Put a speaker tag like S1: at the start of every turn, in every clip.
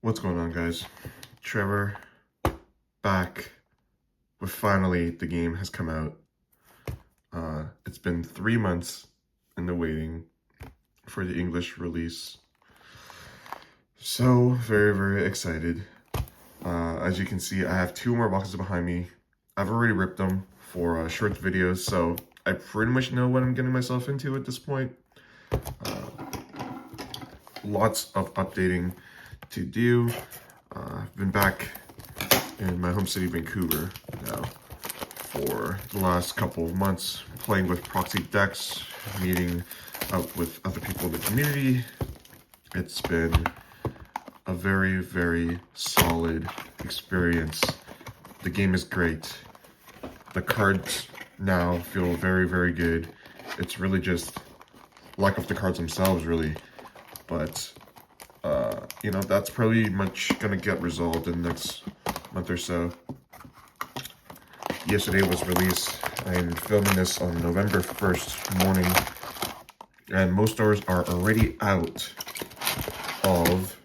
S1: What's going on, guys? Trevor back with finally the game has come out. It's been 3 months in the waiting for the English release. So very excited. As you can see, I have 2 more boxes behind me. I've already ripped them for short videos, so I pretty much know what I'm getting myself into at this point. Lots of updating to do. I've been back in my home city, Vancouver, now for the last couple of months, playing with proxy decks, meeting up with other people in the community. It's been a very solid experience. The game is great. The cards now feel very good. It's really just lack of the cards themselves, really. But you know, that's probably much gonna get resolved in the next month or so. Yesterday was released. I'm filming this on November 1st morning, and most stores are already out of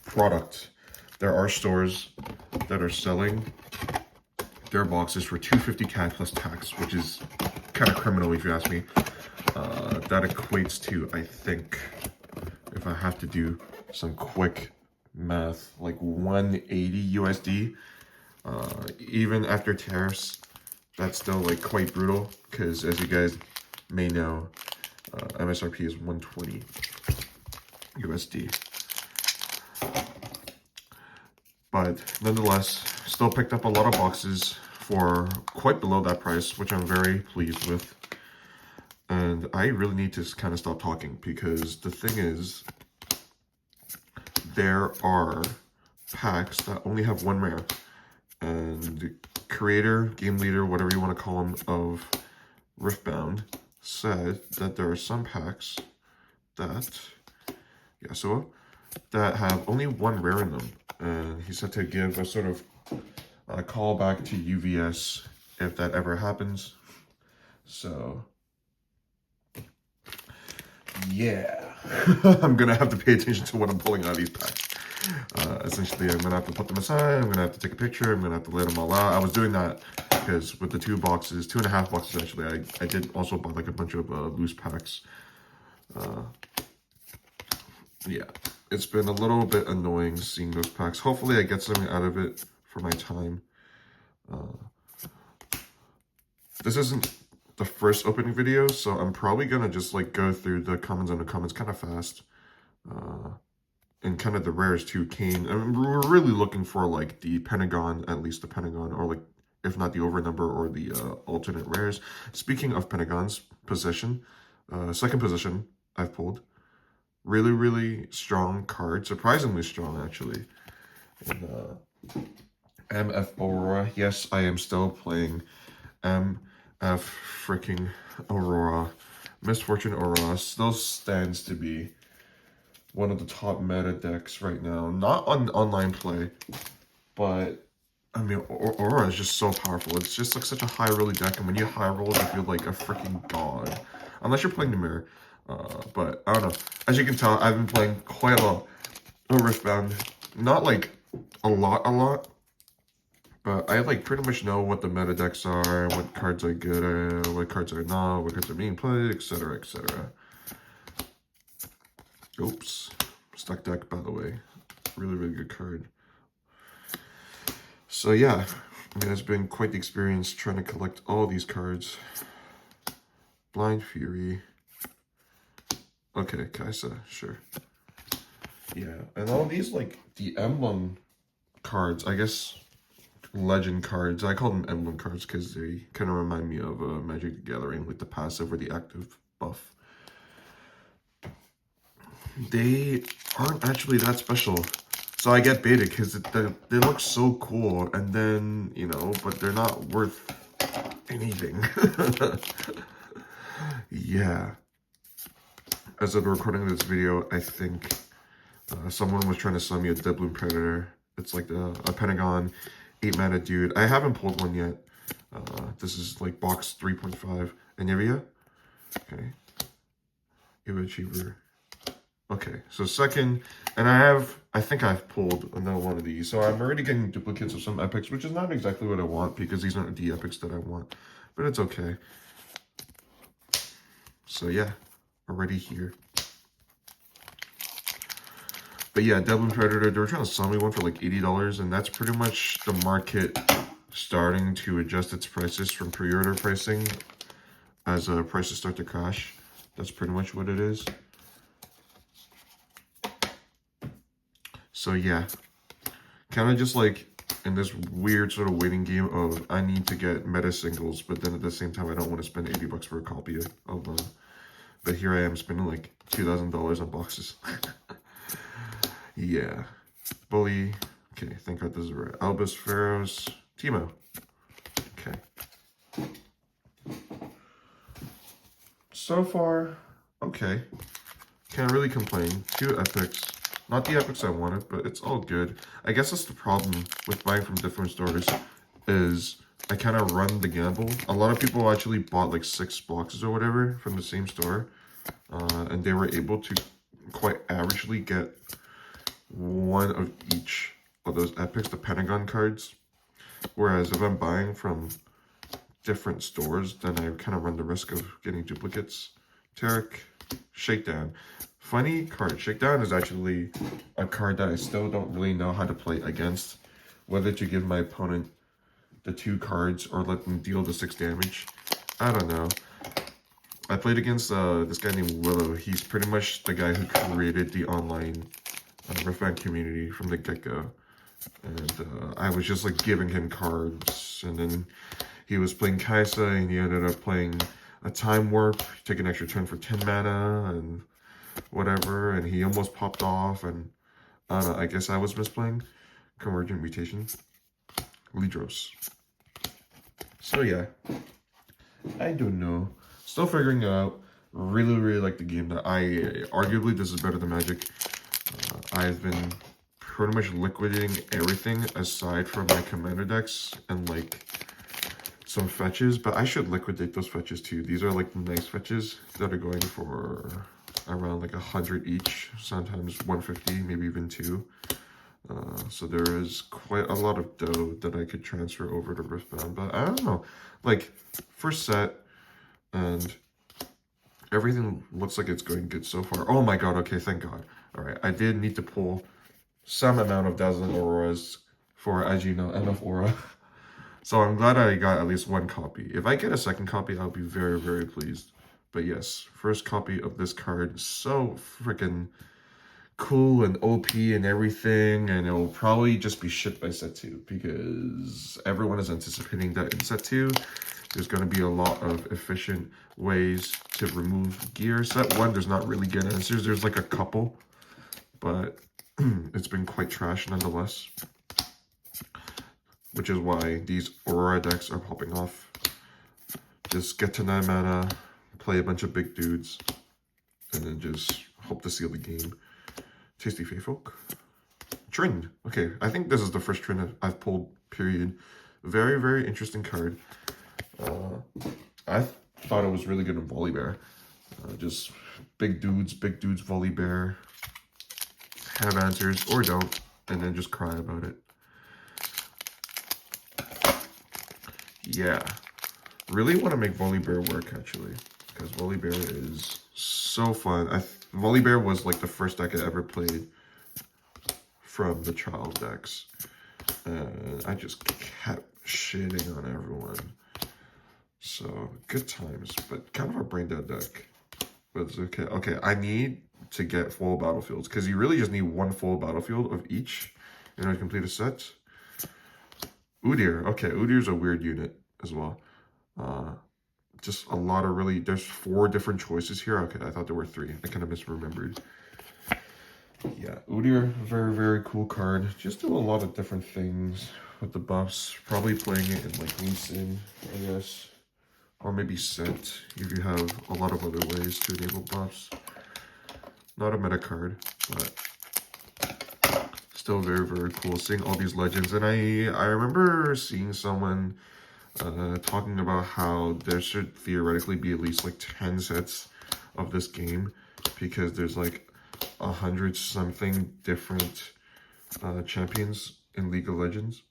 S1: product. There are stores that are selling their boxes for $250 CAD plus tax, which is kind of criminal if you ask me. That equates to, I think, if I have to do some quick math, like 180 USD. Even after tariffs, that's still like quite brutal, because as you guys may know, MSRP is 120 USD. But nonetheless, still picked up a lot of boxes for quite below that price, which I'm very pleased with. And I really need to kind of stop talking, because the thing is, there are packs that only have 1 rare. And the creator, game leader, whatever you want to call him, of Riftbound said that there are some packs that, that have only 1 rare in them. And he said to give a sort of call back to UVS if that ever happens. So yeah, I'm gonna have to pay attention to what I'm pulling out of these packs. Essentially, I'm gonna have to put them aside. I'm gonna have to take a picture. I'm gonna have to lay them all out. I was doing that because with the 2 boxes, 2.5 boxes actually, I did also buy like a bunch of loose packs. Yeah, it's been a little bit annoying seeing those packs. Hopefully I get something out of it for my time. This isn't the first opening video, so I'm probably gonna just like go through the comments kind of fast. And kind of the rares too. Kane, I mean, we're really looking for like the Pentagon, at least the Pentagon, or like if not the over number or the alternate rares. Speaking of Pentagon's position, second position I've pulled. Really strong card, surprisingly strong actually. And MF Aurora, yes, I am still playing MF freaking Aurora. Misfortune Aurora still stands to be one of the top meta decks right now. Not on online play, but I mean, Aurora is just so powerful. It's just like such a high rolling deck, and when you high roll, you feel like a freaking god. Unless you're playing the mirror. But I don't know. As you can tell, I've been playing quite a lot of Riftbound. Not like a lot. But I like pretty much know what the meta decks are, what cards are good, what cards are not, what cards are being played, etc. Oops. Stuck deck, by the way. Really good card. So yeah, I mean, it's been quite the experience trying to collect all these cards. Blind Fury. Okay, Kaisa, sure. Yeah, and all these, like, the emblem cards, I guess, legend cards. I call them emblem cards because they kind of remind me of Magic the Gathering, like the passive or the active buff. They aren't actually that special. So I get baited because they look so cool, and then, you know, but they're not worth anything. Yeah. As of the recording of this video, I think someone was trying to sell me a Doubloon Predator. It's like a Pentagon 8 mana dude. I haven't pulled one yet. This is like box 3.5. Anivia? Okay. Achiever. Okay, so second, and I have I think I've pulled another one of these. So I'm already getting duplicates of some epics, which is not exactly what I want because these aren't the epics that I want. But it's okay. So yeah, already here. But yeah, Devil Predator, they were trying to sell me one for like $80, and that's pretty much the market starting to adjust its prices from pre-order pricing as prices start to crash. That's pretty much what it is. So yeah, kind of just like in this weird sort of waiting game of I need to get meta singles, but then at the same time I don't want to spend $80 for a copy of one. But here I am spending like $2,000 on boxes. Yeah, Bully. Okay, thank God this is right. Albus, Pharaohs, Teemo. Okay. So far, okay. Can't really complain. 2 epics. Not the epics I wanted, but it's all good. I guess that's the problem with buying from different stores, is I kind of run the gamble. A lot of people actually bought like 6 boxes or whatever from the same store, and they were able to quite averagely get one of each of those epics, the Pentagon cards. Whereas if I'm buying from different stores, then I kind of run the risk of getting duplicates. Tarek, Shakedown. Funny card. Shakedown is actually a card that I still don't really know how to play against. Whether to give my opponent the 2 cards or let them deal the 6 damage. I don't know. I played against this guy named Willow. He's pretty much the guy who created the online Riftbound community from the get-go. And I was just like giving him cards, and then he was playing Kaisa, and he ended up playing a Time Warp, take an extra turn for 10 mana, and whatever, and he almost popped off, and I don't know, I guess I was misplaying. Convergent Mutation. Lidros. So yeah, I don't know. Still figuring it out. Really, really like the game. That arguably this is better than Magic. I've been pretty much liquidating everything aside from my commander decks and like some fetches, but I should liquidate those fetches too. These are like nice fetches that are going for around like 100 each, sometimes 150, maybe even 2. So there is quite a lot of dough that I could transfer over to Riftbound, but I don't know. Like, first set, and everything looks like it's going good so far. Oh my god, okay, thank god. Alright, I did need to pull some amount of Dazzling Auroras for, as you know, enough aura. So I'm glad I got at least 1 copy. If I get a second copy, I'll be very, very pleased. But yes, first copy of this card. So freaking cool and OP and everything. And it will probably just be shipped by set 2. Because everyone is anticipating that in set 2, there's going to be a lot of efficient ways to remove gear. Set 1, there's not really good answers. There's like a couple. But it's been quite trash nonetheless. Which is why these Aurora decks are popping off. Just get to 9 mana, play a bunch of big dudes, and then just hope to seal the game. Tasty Feyfolk. Tyned. Okay, I think this is the first Tyned I've pulled, period. Very, very interesting card. I thought it was really good in Volibear. Just big dudes, Volibear. Have answers, or don't, and then just cry about it. Yeah, really want to make Volibear work, actually, because Volibear is so fun. Volibear was like the first deck I ever played from the child decks, and I just kept shitting on everyone. So, good times, but kind of a brain dead deck, but it's okay. Okay, I need to get full battlefields, because you really just need 1 full battlefield of each in order to complete a set. Futyure. Okay, Futyr's a weird unit as well. Just a lot of really... There's 4 different choices here. Okay, I thought there were 3. I kind of misremembered. Yeah, Futyure, very, very cool card. Just do a lot of different things with the buffs. Probably playing it in like Lee Sin, I guess. Or maybe Set, if you have a lot of other ways to enable buffs. Not a meta card, but... still very, very cool seeing all these legends. And I remember seeing someone talking about how there should theoretically be at least like 10 sets of this game, because there's like 100 something different champions in League of Legends.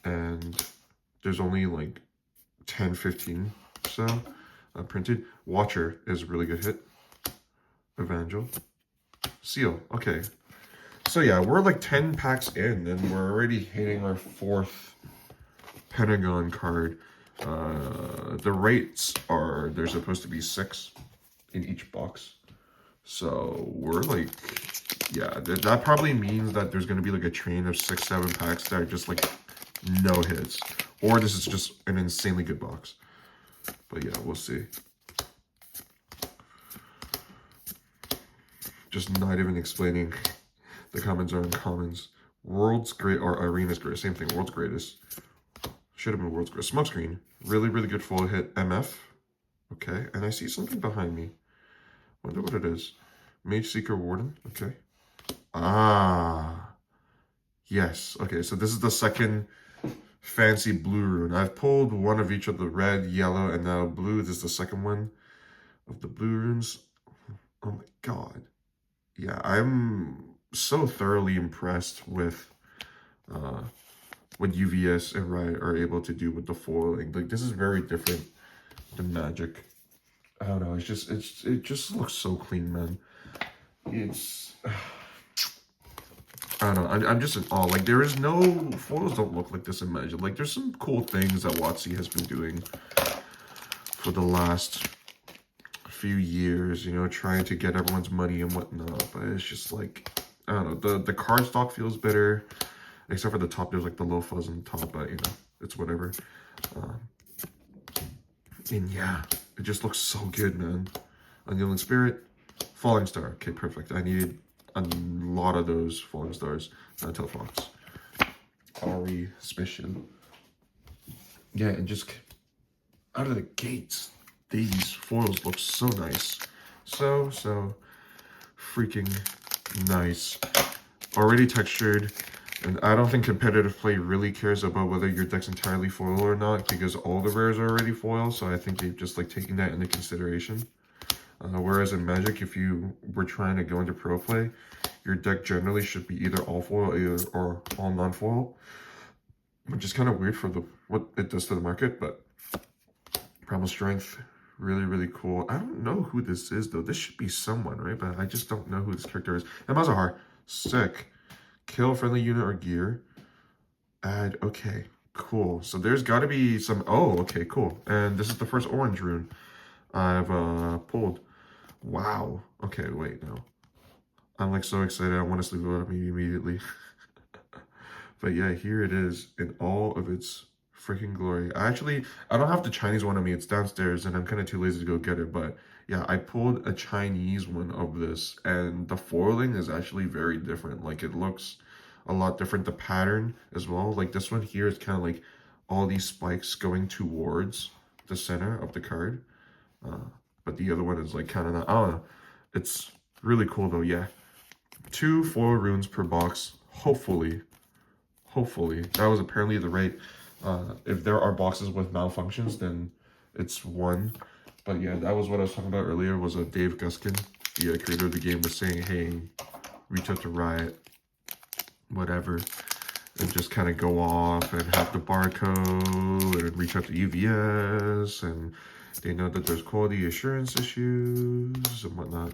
S1: And there's only like 10, 15 so printed. Watcher is a really good hit. Evangel. Seal. Okay. So yeah, we're like 10 packs in and we're already hitting our 4th Pentagon card. The rates are, there's supposed to be 6 in each box. So we're like, yeah, that probably means that there's going to be like a train of 6, 7 packs that are just like no hits. Or this is just an insanely good box. But yeah, we'll see. Just not even explaining. The comments are uncommons. World's great or arena's great. Same thing. World's greatest. Should have been world's greatest. Smokescreen. Really, really good full hit. MF. Okay. And I see something behind me. Wonder what it is. Mage Seeker Warden. Okay. Ah. Yes. Okay. So this is the second fancy blue rune. I've pulled one of each of the red, yellow, and now blue. This is the second one of the blue runes. Oh my god. Yeah, I'm so thoroughly impressed with what UVS and Riot are able to do with the foiling. Like, this is very different than Magic. I don't know. It just looks so clean, man. It's I don't know. I'm just in awe. Like, there is no foils don't look like this in Magic. Like, there's some cool things that WotC has been doing for the last few years, you know, trying to get everyone's money and whatnot, but it's just like, I don't know, the card stock feels better, except for the top. There's like the low fuzz on the top, but you know, it's whatever. And yeah, it just looks so good, man. Unyielding Spirit, Falling Star. Okay, perfect. I need a lot of those Falling Stars. Telefox, Ari, Suspicion. Yeah, and just out of the gates, these foils look so nice. So freaking nice. Already textured. And I don't think competitive play really cares about whether your deck's entirely foil or not, because all the rares are already foil. So I think they've just like taking that into consideration. Whereas in Magic, if you were trying to go into pro play, your deck generally should be either all foil or all non-foil. Which is kind of weird for what it does to the market, but Primal Strength, really, really cool. I don't know who this is, though. This should be someone, right? But I just don't know who this character is. And Mazahar, sick. Kill friendly unit or gear. Add, okay, cool. So there's got to be some, oh, okay, cool. And this is the first orange rune I've pulled. Wow. Okay, wait, no. I'm like so excited. I want to sleep about it immediately. But yeah, here it is in all of its freaking glory. I don't have the Chinese one on me. It's downstairs and I'm kind of too lazy to go get it. But yeah, I pulled a Chinese one of this and the foiling is actually very different. Like, it looks a lot different. The pattern as well. Like, this one here is kind of like all these spikes going towards the center of the card. But the other one is like kind of not, I don't know. It's really cool though, yeah. 2 foil runes per box, hopefully. That was apparently the rate. If there are boxes with malfunctions, then it's 1. But yeah, that was what I was talking about earlier, was Dave Guskin, the creator of the game, was saying, hey, reach out to Riot, whatever, and just kind of go off and have the barcode and reach out to UVS, and they know that there's quality assurance issues and whatnot.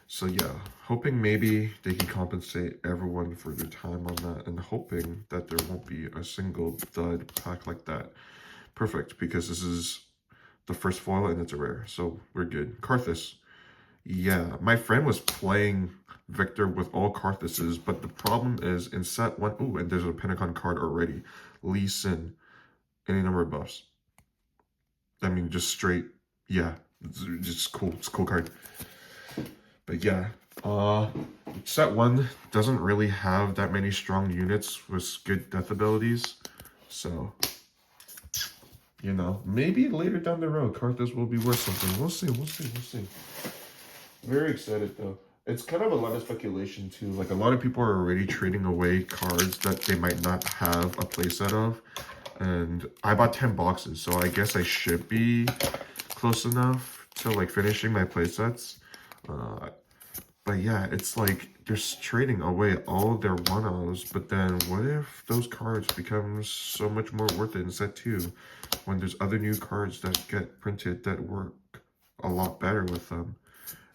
S1: So yeah, hoping maybe they can compensate everyone for their time on that, and hoping that there won't be a single dud pack like that. Perfect, because this is the first foil and it's a rare, so we're good. Karthus. Yeah, my friend was playing Victor with all Karthuses, but the problem is in set 1, ooh, and there's a Pentagon card already. Lee Sin, any number of buffs. I mean, just straight, yeah, it's just cool. It's a cool card. But yeah, set 1 doesn't really have that many strong units with good death abilities. So, you know, maybe later down the road, Karthus will be worth something. We'll see. Very excited though. It's kind of a lot of speculation too. Like, a lot of people are already trading away cards that they might not have a playset of. And I bought 10 boxes, so I guess I should be close enough to like finishing my playsets. But yeah, it's like they're trading away all their 1-ofs, but then what if those cards become so much more worth it in set 2 when there's other new cards that get printed that work a lot better with them,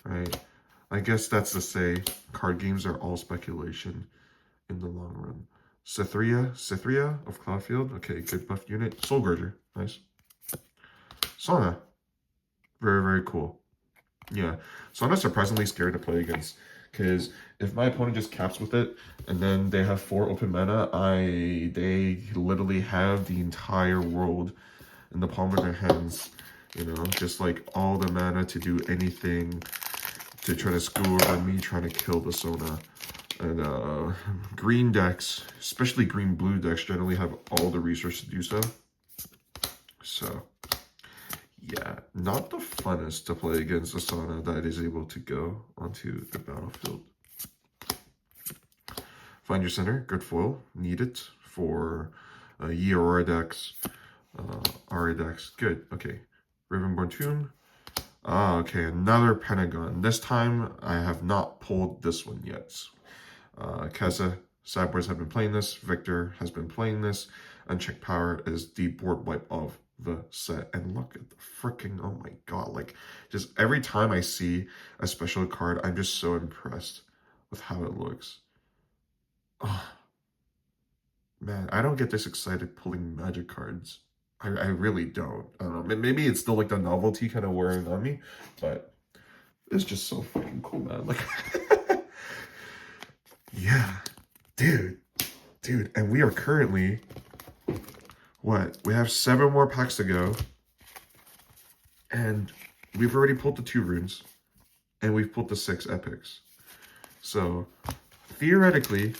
S1: right? I guess that's to say card games are all speculation in the long run. Cytheria of Cloudfield, okay, good buff unit. Soul Gorger, nice. Sauna, very, very cool. Yeah, so I'm not surprisingly scared to play against, because if my opponent just caps with it, and then they have 4 open mana, they literally have the entire world in the palm of their hands, you know, just like all the mana to do anything to try to screw over me trying to kill the Sona. And green decks, especially green-blue decks, generally have all the resources to do so. So yeah, not the funnest to play against Asana that is able to go onto the battlefield. Find your center, good foil, need it for Yi Aura decks, Aura decks, good, okay. Rivenborn Tomb, okay, another Pentagon. This time, I have not pulled this one yet. Keza, Sideboards have been playing this, Victor has been playing this, Unchecked Power is the board wipe of the set. And look at the freaking, oh my god, like just every time I see a special card, I'm just so impressed with how it looks. Oh man, I don't get this excited pulling magic cards. I really don't. I don't know, maybe it's still like the novelty kind of wearing on me, but it's just so freaking cool, man. Like yeah, dude, and we are currently what? We have 7 more packs to go. And we've already pulled the 2 runes. And we've pulled the 6 epics. So, theoretically,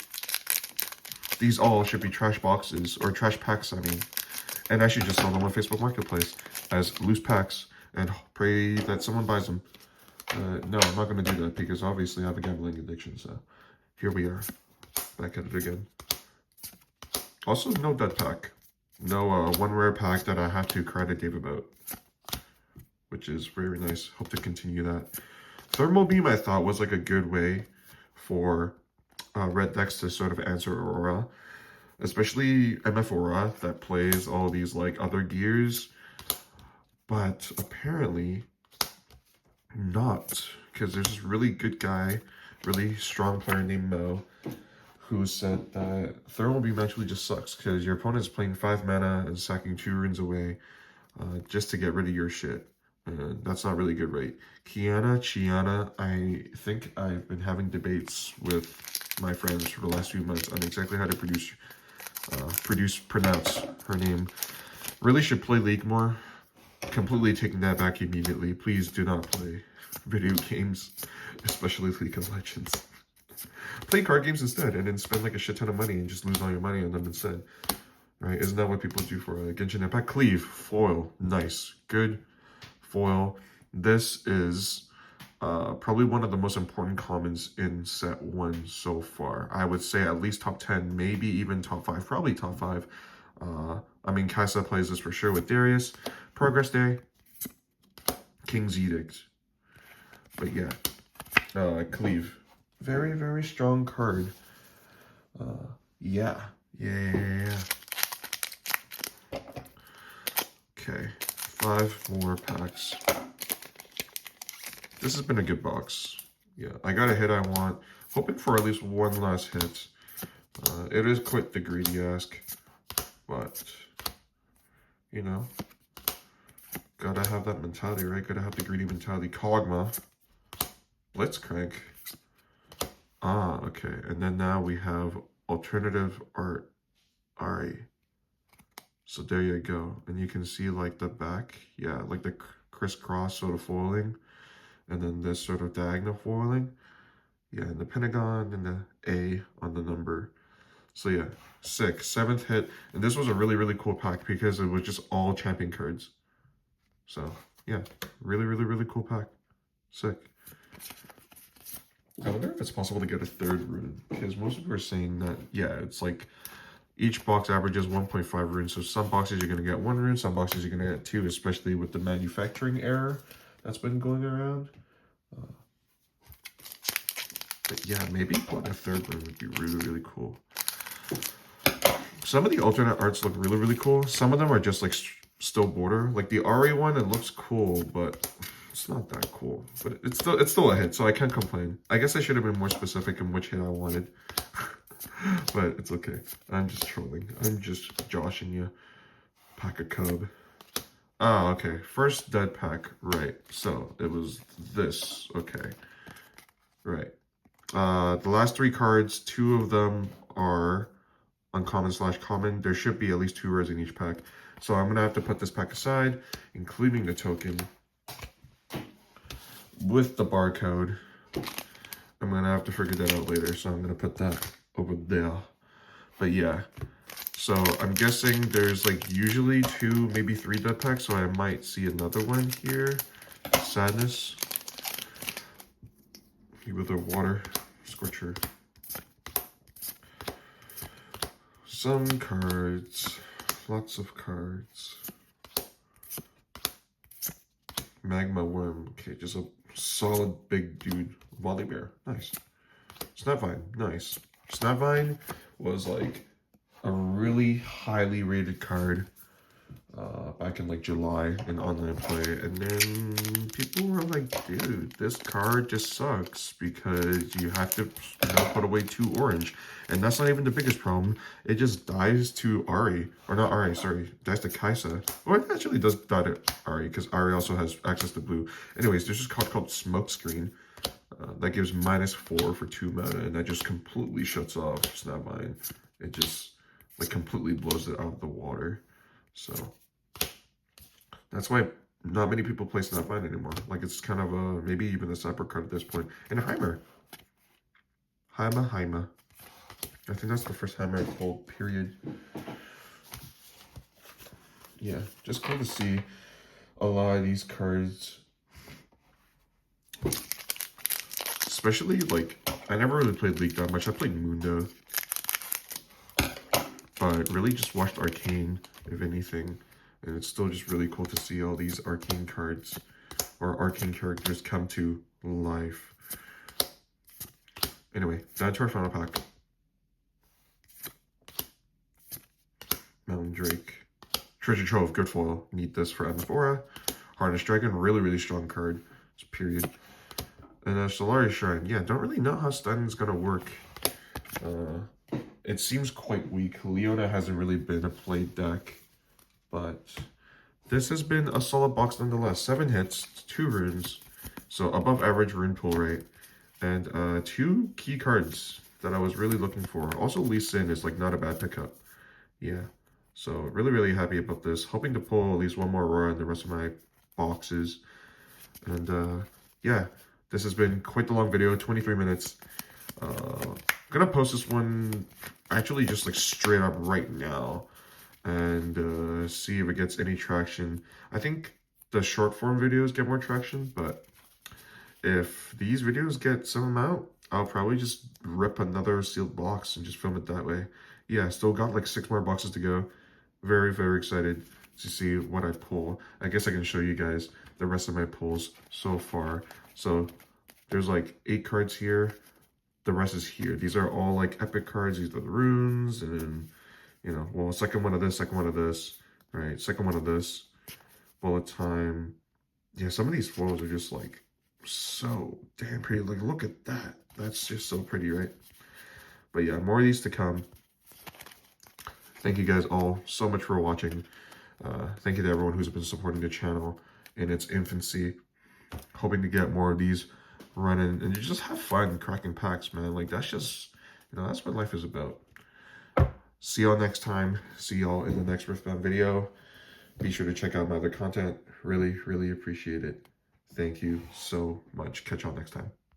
S1: these all should be trash boxes, or trash packs, I mean. And I should just sell them on Facebook Marketplace as loose packs and pray that someone buys them. No, I'm not going to do that because obviously I have a gambling addiction, so here we are. Back at it again. Also, no dud pack. No one rare pack that I have to credit Dave about, which is very nice. Hope to continue that. Thermal Beam, I thought, was like a good way for red decks to sort of answer Aurora, especially MF Aurora that plays all these like other gears, but apparently not, because there's this really good guy, really strong player named Mo, who said that Thermal Beam actually just sucks because your opponent's playing 5 mana and sacking 2 runes away just to get rid of your shit. That's not really good, right? Chiana, I think I've been having debates with my friends for the last few months on exactly how to pronounce her name. Really should play League more. Completely taking that back immediately. Please do not play video games, especially League of Legends. Play card games instead, and then spend like a shit ton of money and just lose all your money on them instead. Right? Isn't that what people do for Genshin Impact? Cleave, foil, nice, good foil. This is probably one of the most important commons in set 1 so far. I would say at least top 10, maybe even top 5, probably top 5. I mean, Kasa plays this for sure with Darius. Progress Day, King's Edict. But yeah, Cleave. Very, very strong card. Yeah. Okay, 5 more packs. This has been a good box. Yeah, I got a hit I want. Hoping for at least one last hit. It is quite the greedy ask, but you know, gotta have that mentality, right? Gotta have the greedy mentality. Kog'Maw, Blitzcrank. Okay, and then now we have alternative art. Alright, so there you go, and you can see like the back, yeah, like the crisscross sort of foiling, and then this sort of diagonal foiling, yeah, and the Pentagon and the A on the number. So yeah, sick. 7th hit, and this was a really, really cool pack because it was just all champion cards. So yeah, really, really, really cool pack. Sick. I wonder if it's possible to get a 3rd rune, because most people are saying that, yeah, it's like each box averages 1.5 runes, so some boxes you're going to get 1 rune, some boxes you're going to get 2, especially with the manufacturing error that's been going around. But yeah, maybe pulling a third one would be really, really cool. Some of the alternate arts look really, really cool. Some of them are just like still border. Like the Ari one, it looks cool, but it's not that cool. But it's still a hit, so I can't complain. I guess I should have been more specific in which hit I wanted. But it's okay. I'm just trolling. I'm just joshing you. Pack a cub. Oh, okay. First dead pack. Right. So it was this. Okay. Right. The last 3 cards, 2 of them are uncommon / common. There should be at least 2 rares in each pack. So I'm going to have to put this pack aside, including the token, with the barcode. I'm going to have to figure that out later, so I'm going to put that over there. But yeah, so I'm guessing there's like usually 2, maybe 3 dead packs, so I might see another one here. Sadness. With the water scorcher. Some cards. Lots of cards. Magma Worm. Okay, just a solid big dude. Wally Bear. Nice. Snapvine. Nice. Snapvine was like a really highly rated card back in like July in online play, and then people were like, dude, this card just sucks because you have to put away 2 orange, and that's not even the biggest problem. It just dies to Ari, or not Ari, sorry, dies to Kaisa. Well, it actually does die to Ari because Ari also has access to blue. Anyways, there's this card called Smokescreen that gives -4 for 2 mana, and that just completely shuts off Snapvine. It just like completely blows it out of the water. So that's why not many people play Snapvine anymore. Like, it's kind of a, maybe even a separate card at this point. And Heimer. Heimer. I think that's the first Heimer I pulled, period. Yeah, just cool to see a lot of these cards. Especially, like, I never really played League that much. I played Mundo. But really just watched Arcane, if anything. And it's still just really cool to see all these Arcane cards or Arcane characters come to life. Anyway, down to our final pack. Mountain Drake. Treasure Trove, good foil. Need this for Anaphora. Harness Dragon, really, really strong card. Just period. And Solari Shrine. Yeah, don't really know how Stunning's gonna work. It seems quite weak. Leona hasn't really been a played deck. But this has been a solid box nonetheless. 7 hits, 2 runes, so above average rune pool rate, and 2 key cards that I was really looking for. Also, Lee Sin is like not a bad pickup. Yeah, so really, really happy about this. Hoping to pull at least 1 more Aurora in the rest of my boxes. And yeah, this has been quite the long video, 23 minutes. I'm gonna post this one actually just like straight up right now. And see if it gets any traction. I think the short form videos get more traction, but if these videos get some amount, I'll probably just rip another sealed box and just film it that way. Yeah, still got like 6 more boxes to go. Very, very excited to see what I pull. I guess I can show you guys the rest of my pulls so far. So there's like 8 cards here. The rest is here. These are all like epic cards. These are the runes, and then, you know, well, second one of this, right? Second one of this, bullet time. Yeah, some of these foils are just like so damn pretty. Like, look at that. That's just so pretty, right? But yeah, more of these to come. Thank you guys all so much for watching. Thank you to everyone who's been supporting the channel in its infancy. Hoping to get more of these running and just have fun cracking packs, man. Like, that's just, you know, that's what life is about. See y'all next time. See y'all in the next Riftbound video. Be sure to check out my other content. Really, really appreciate it. Thank you so much. Catch y'all next time.